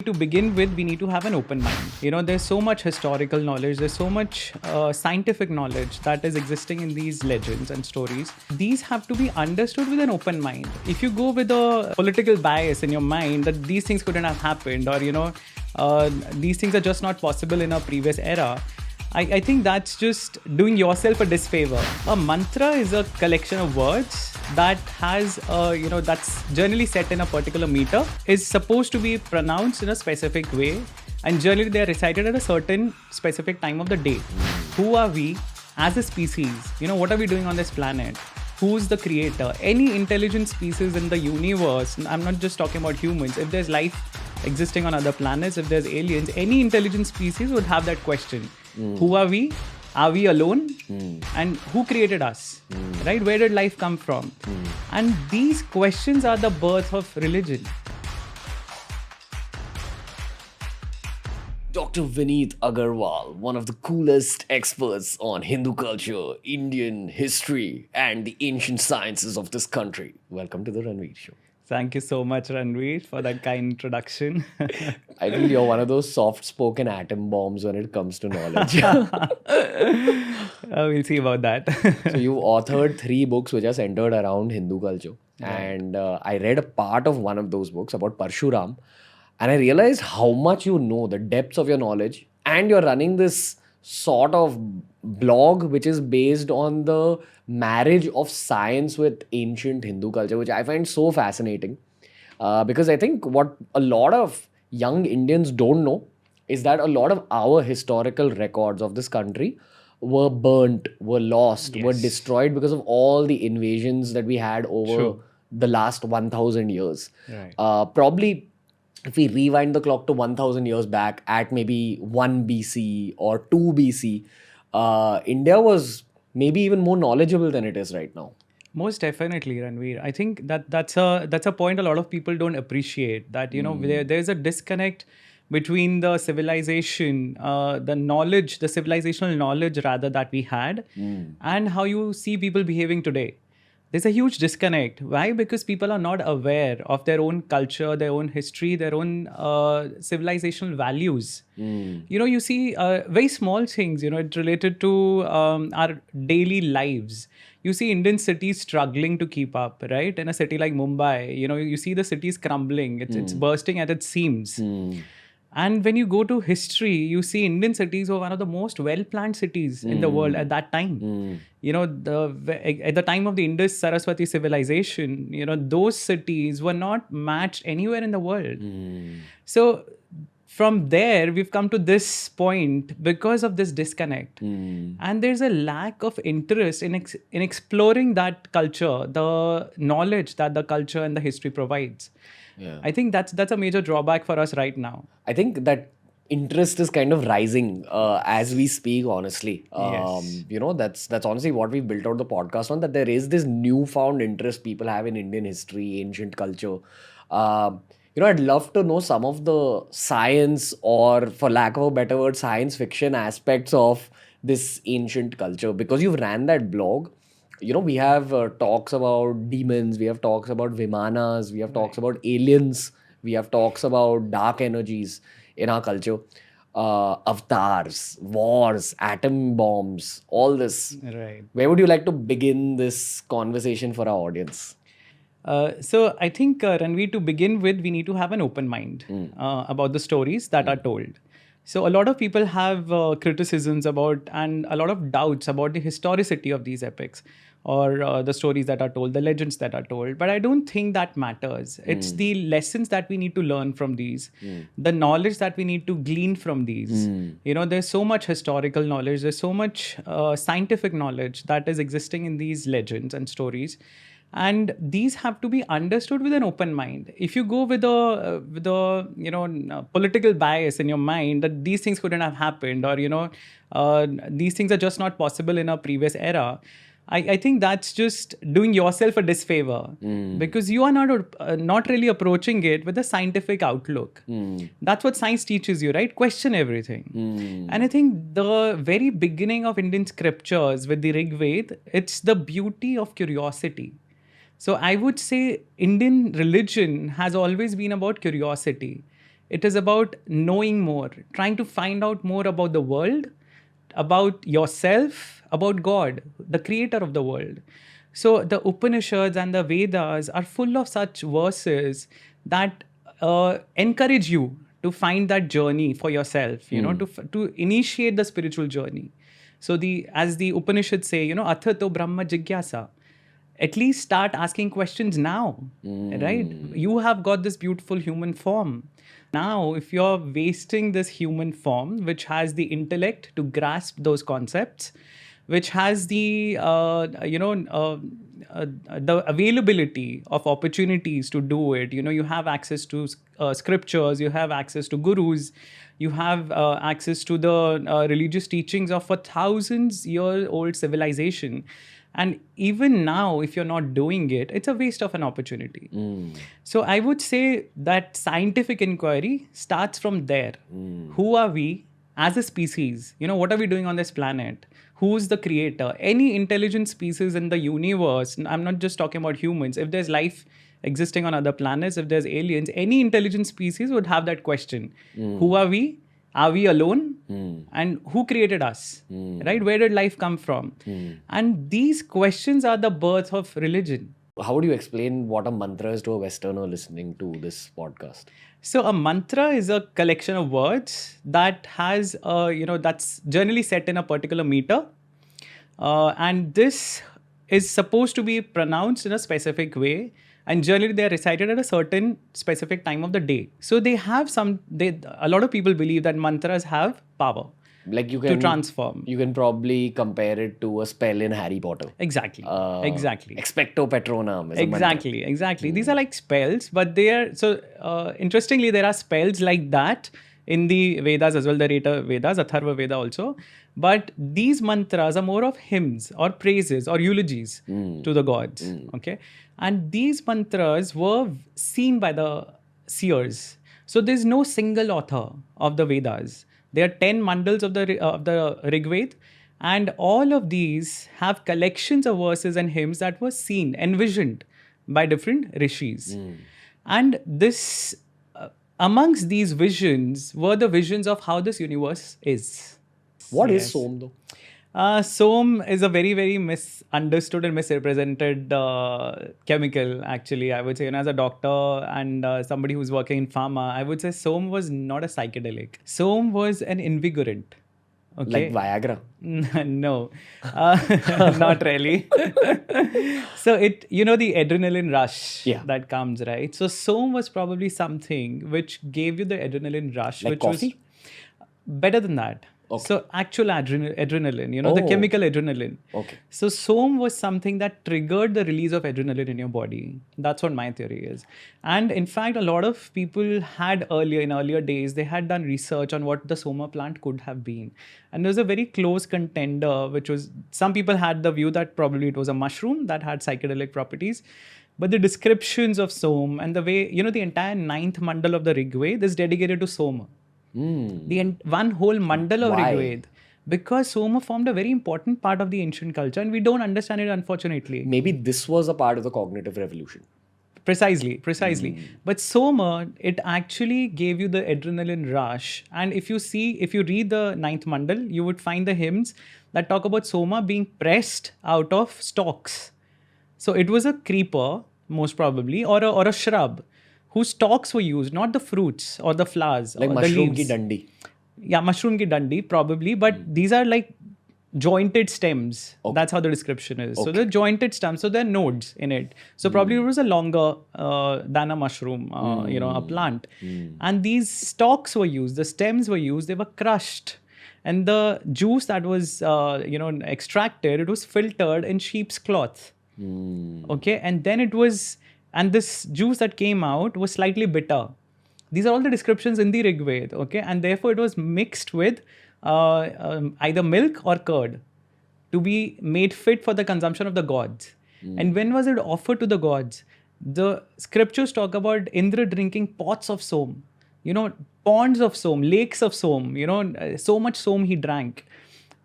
To begin with, we need to have an open mind. There's so much historical knowledge, there's so much scientific knowledge that is existing in these legends and stories. These have to be understood with an open mind. If you go with a political bias in your mind that these things couldn't have happened, or these things are just not possible in a previous era, I think that's just doing yourself a disfavor. A mantra is a collection of words that has, that's generally set in a particular meter, is supposed to be pronounced in a specific way, and generally they are recited at a certain specific time of the day. Who are we as a species? What are we doing on this planet? Who's the creator? Any intelligent species in the universe, I'm not just talking about humans, if there's life existing on other planets, if there's aliens, any intelligent species would have that question. Who are we? Are we alone? And who created us? Right? Where did life come from? And these questions are the birth of religion. Dr. Vineet Aggarwal, one of the coolest experts on Hindu culture, Indian history, and the ancient sciences of this country. Welcome to the Ranveer Show. Thank you so much, Ranveer, for that kind introduction. I feel you're one of those soft-spoken atom bombs when it comes to knowledge. We'll see about that. So you authored 3 books which are centered around Hindu culture. Right. And I read a part of one of those books about Parshuram. And I realized how much you know, the depths of your knowledge. And you're running this sort of blog which is based on the marriage of science with ancient Hindu culture, which I find so fascinating. Because I think what a lot of young Indians don't know is that a lot of our historical records of this country were burnt, were lost, were destroyed because of all the invasions that we had over the last 1,000 years. Right. Probably if we rewind the clock to 1,000 years back at maybe 1 BC or 2 BC, India was maybe even more knowledgeable than it is right now. Most definitely, Ranveer. I think that's a point a lot of people don't appreciate. That there's a disconnect between the civilization, the knowledge, the civilizational knowledge rather that we had, and how you see people behaving today. There's a huge disconnect. Why? Because people are not aware of their own culture, their own history, their own civilizational values. You see very small things, it's related to our daily lives. You see Indian cities struggling to keep up, right? In a city like Mumbai, you see the cities crumbling. It's bursting at its seams. And when you go to history, you see Indian cities were one of the most well-planned cities in the world at that time. At the time of the Indus Saraswati civilization, those cities were not matched anywhere in the world. So from there, we've come to this point because of this disconnect. And there's a lack of interest in exploring that culture, the knowledge that the culture and the history provides. Yeah. I think that's a major drawback for us right now. I think that interest is kind of rising as we speak, honestly. Yes. That's honestly what we've built out the podcast on, that there is this newfound interest people have in Indian history, ancient culture. I'd love to know some of the science, or for lack of a better word, science fiction aspects of this ancient culture, because you've ran that blog. We have talks about demons, we have talks about Vimanas, we have talks about aliens, we have talks about dark energies in our culture, avatars, wars, atom bombs, all this. Right. Where would you like to begin this conversation for our audience? So I think, Ranveer, to begin with, we need to have an open mind about the stories that are told. So a lot of people have criticisms about and a lot of doubts about the historicity of these epics, or the stories that are told, the legends that are told. But I don't think that matters. It's the lessons that we need to learn from these, the knowledge that we need to glean from these. There's so much historical knowledge, there's so much scientific knowledge that is existing in these legends and stories. And these have to be understood with an open mind. If you go with a political bias in your mind that these things couldn't have happened, or these things are just not possible in a previous era, I think that's just doing yourself a disfavor, because you are not really approaching it with a scientific outlook. That's what science teaches you, right? Question everything. And I think the very beginning of Indian scriptures with the Rig Veda, it's the beauty of curiosity. So I would say Indian religion has always been about curiosity. It is about knowing more, trying to find out more about the world, about yourself, about God, the creator of the world. So the Upanishads and the Vedas are full of such verses that encourage you to find that journey for yourself, to initiate the spiritual journey. So as the Upanishads say, athato brahma jigyasa, at least start asking questions now, right? You have got this beautiful human form. Now, if you're wasting this human form, which has the intellect to grasp those concepts, which has the availability of opportunities to do it. You have access to scriptures, you have access to gurus, you have access to the religious teachings of a thousands-year-old civilization. And even now, if you're not doing it, it's a waste of an opportunity. So I would say that scientific inquiry starts from there. Who are we as a species? What are we doing on this planet? Who's the creator? Any intelligent species in the universe, I'm not just talking about humans. If there's life existing on other planets, if there's aliens, any intelligent species would have that question. Who are we? Are we alone? And who created us? Right? Where did life come from? And these questions are the birth of religion. How would you explain what a mantra is to a Westerner listening to this podcast? So a mantra is a collection of words that has, that's generally set in a particular meter. And this is supposed to be pronounced in a specific way. And generally they are recited at a certain specific time of the day. So they have a lot of people believe that mantras have power. Like you can to transform. You can probably compare it to a spell in Harry Potter. Exactly. Expecto Patronum is Exactly. These are like spells, but they are interestingly, there are spells like that in the Vedas as well, the Reta Vedas, Atharva Veda also. But these mantras are more of hymns or praises or eulogies to the gods. Okay, and these mantras were seen by the seers. So there's no single author of the Vedas. There are 10 mandals of the Rig Veda, and all of these have collections of verses and hymns that were seen, envisioned by different rishis. And this, amongst these visions, were the visions of how this universe is. What is Som though? Som is a very, very misunderstood and misrepresented chemical, actually. I would say, as a doctor and somebody who's working in pharma, I would say Som was not a psychedelic. Som was an invigorant. Okay. Like Viagra? No, not really. So the adrenaline rush that comes, right? So Som was probably something which gave you the adrenaline rush. Like which coffee? Was better than that. Okay. So actual adrenaline, the chemical adrenaline. Okay. So Som was something that triggered the release of adrenaline in your body. That's what my theory is. And in fact, a lot of people had in earlier days, they had done research on what the Soma plant could have been. And there was a very close contender, which was, some people had the view that probably it was a mushroom that had psychedelic properties. But the descriptions of Som and the way, the entire 9th mandal of the Rig Veda is dedicated to Soma. The one whole mandal of Rig Veda, because Soma formed a very important part of the ancient culture and we don't understand it, unfortunately. Maybe this was a part of the cognitive revolution. Precisely. But Soma, it actually gave you the adrenaline rush. And if you read the 9th mandal, you would find the hymns that talk about Soma being pressed out of stalks. So it was a creeper, most probably, or a shrub, whose stalks were used, not the fruits or the flowers like or mushroom the leaves. Ki dandi. Yeah, mushroom ki dandi, probably. But these are like jointed stems. Okay. That's how the description is. Okay. So they're jointed stems. So there are nodes in it. So probably it was a longer than a mushroom, a plant. And these stalks were used. The stems were used. They were crushed. And the juice that was, extracted, it was filtered in sheep's cloth. Okay. And then and this juice that came out was slightly bitter. These are all the descriptions in the Rig Veda, okay? And therefore, it was mixed with either milk or curd to be made fit for the consumption of the gods. And when was it offered to the gods? The scriptures talk about Indra drinking pots of Som, ponds of Som, lakes of Som, so much Som he drank.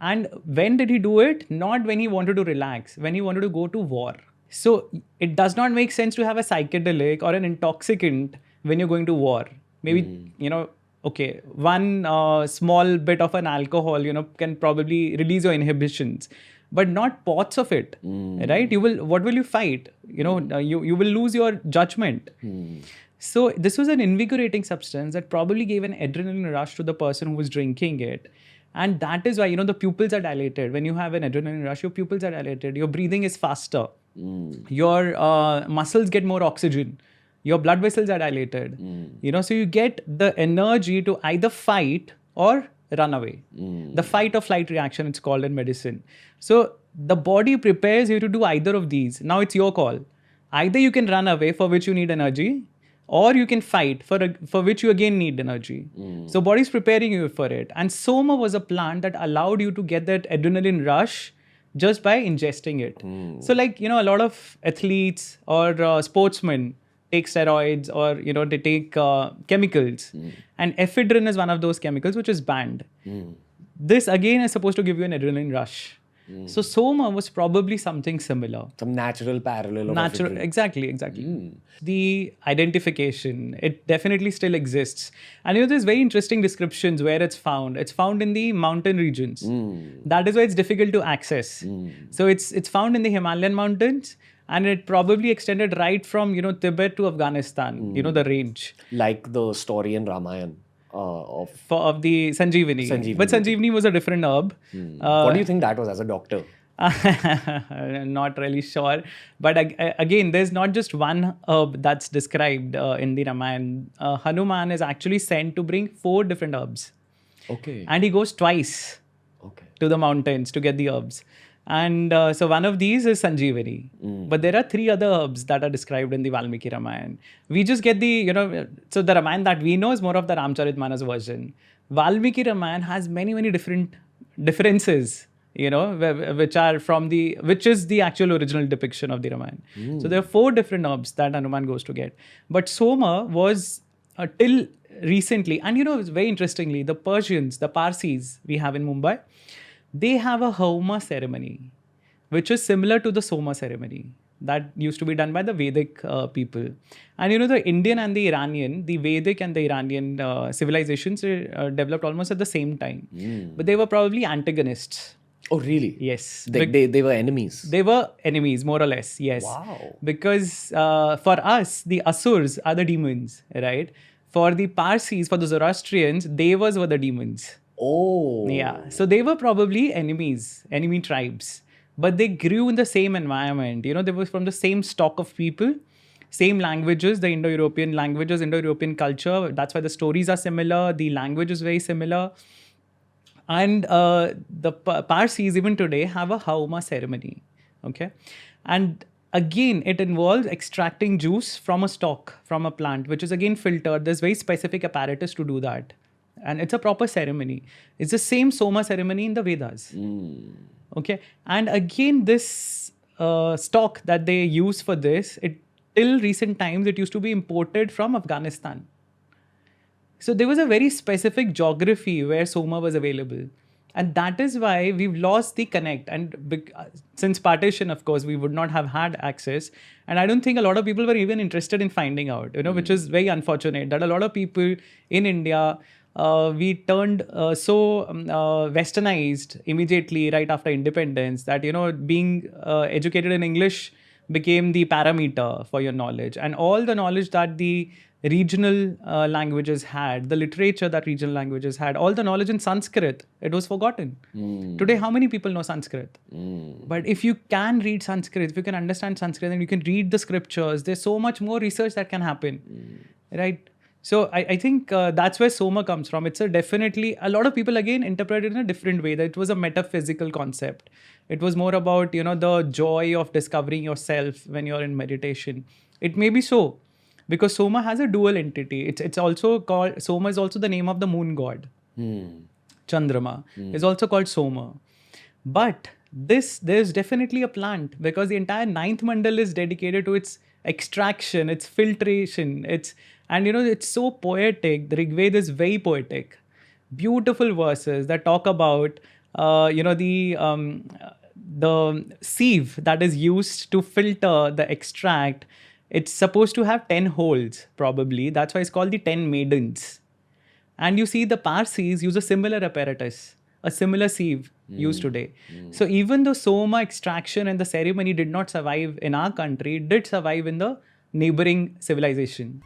And when did he do it? Not when he wanted to relax, when he wanted to go to war. So it does not make sense to have a psychedelic or an intoxicant when you're going to war. Maybe, okay, one small bit of an alcohol, can probably release your inhibitions, but not pots of it, right? What will you fight? You will lose your judgment. So this was an invigorating substance that probably gave an adrenaline rush to the person who was drinking it. And that is why, the pupils are dilated. When you have an adrenaline rush, your pupils are dilated. Your breathing is faster. Your muscles get more oxygen. Your blood vessels are dilated. So you get the energy to either fight or run away. The fight or flight reaction, it's called in medicine. So the body prepares you to do either of these. Now it's your call. Either you can run away, for which you need energy, or you can fight, for which you again need energy. So body's preparing you for it. And Soma was a plant that allowed you to get that adrenaline rush just by ingesting it. So a lot of athletes or sportsmen take steroids, or they take chemicals, and ephedrine is one of those chemicals which is banned. This again is supposed to give you an adrenaline rush. So Soma was probably something similar. Some natural parallel of ephedrine. Exactly. The identification, it definitely still exists. And there's very interesting descriptions where it's found. It's found in the mountain regions. That is why it's difficult to access. So it's found in the Himalayan mountains, and it probably extended right from Tibet to Afghanistan, the range. Like the story in Ramayana. Of the Sanjeevani. But Sanjeevani was a different herb. What do you think that was as a doctor? Not really sure. But again, there's not just one herb that's described in the Ramayana. Hanuman is actually sent to bring 4 different herbs. Okay. And he goes twice to the mountains to get the herbs. And so one of these is Sanjeevani. But there are 3 other herbs that are described in the Valmiki Ramayana. We just get so the Ramayana that we know is more of the Ramcharitmanas version. Valmiki Ramayana has many, many differences, which is the actual original depiction of the Ramayana. So there are 4 different herbs that Hanuman goes to get. But Soma was till recently, and very interestingly, the Persians, the Parsis we have in Mumbai, they have a Hauma ceremony, which is similar to the Soma ceremony that used to be done by the Vedic people. And the Indian and the Iranian, the Vedic and the Iranian civilizations developed almost at the same time. But they were probably antagonists. Oh, really? Yes. They were enemies. They were enemies, more or less, yes. Wow. Because for us, the Asurs are the demons, right? For the Parsis, for the Zoroastrians, Devas were the demons. Oh. Yeah. So they were probably enemy tribes. But they grew in the same environment. They were from the same stock of people, same languages, the Indo-European languages, Indo-European culture. That's why the stories are similar. The language is very similar. And the Parsis even today have a Hauma ceremony. Okay. And again, it involves extracting juice from a stalk, from a plant, which is again filtered. There's very specific apparatus to do that. And it's a proper ceremony. It's the same Soma ceremony in the Vedas. Okay. And again, this stock that they use for this, till recent times, it used to be imported from Afghanistan. So there was a very specific geography where Soma was available. And that is why we've lost the connect. And since partition, of course, we would not have had access. And I don't think a lot of people were even interested in finding out, which is very unfortunate that a lot of people in India, we turned so westernized immediately right after independence that, being educated in English became the parameter for your knowledge. And all the knowledge that the regional languages had, the literature that regional languages had, all the knowledge in Sanskrit, it was forgotten. Today, how many people know Sanskrit? But if you can read Sanskrit, if you can understand Sanskrit, and you can read the scriptures, there's so much more research that can happen, right? So I think that's where Soma comes from. It's definitely, a lot of people again interpret it in a different way, that it was a metaphysical concept. It was more about, the joy of discovering yourself when you're in meditation. It may be so, because Soma has a dual entity. It's also called, Soma is also the name of the moon god. Chandrama is also called Soma. But there's definitely a plant, because the entire 9th mandal is dedicated to its extraction, its filtration, and it's so poetic. The Rig Veda is very poetic. Beautiful verses that talk about the sieve that is used to filter the extract It's supposed to have 10 holes, probably. That's why it's called the 10 maidens. And you see the Parsis use a similar apparatus, a similar sieve used today. So even though soma extraction and the ceremony did not survive in our country, it did survive in the neighboring civilization.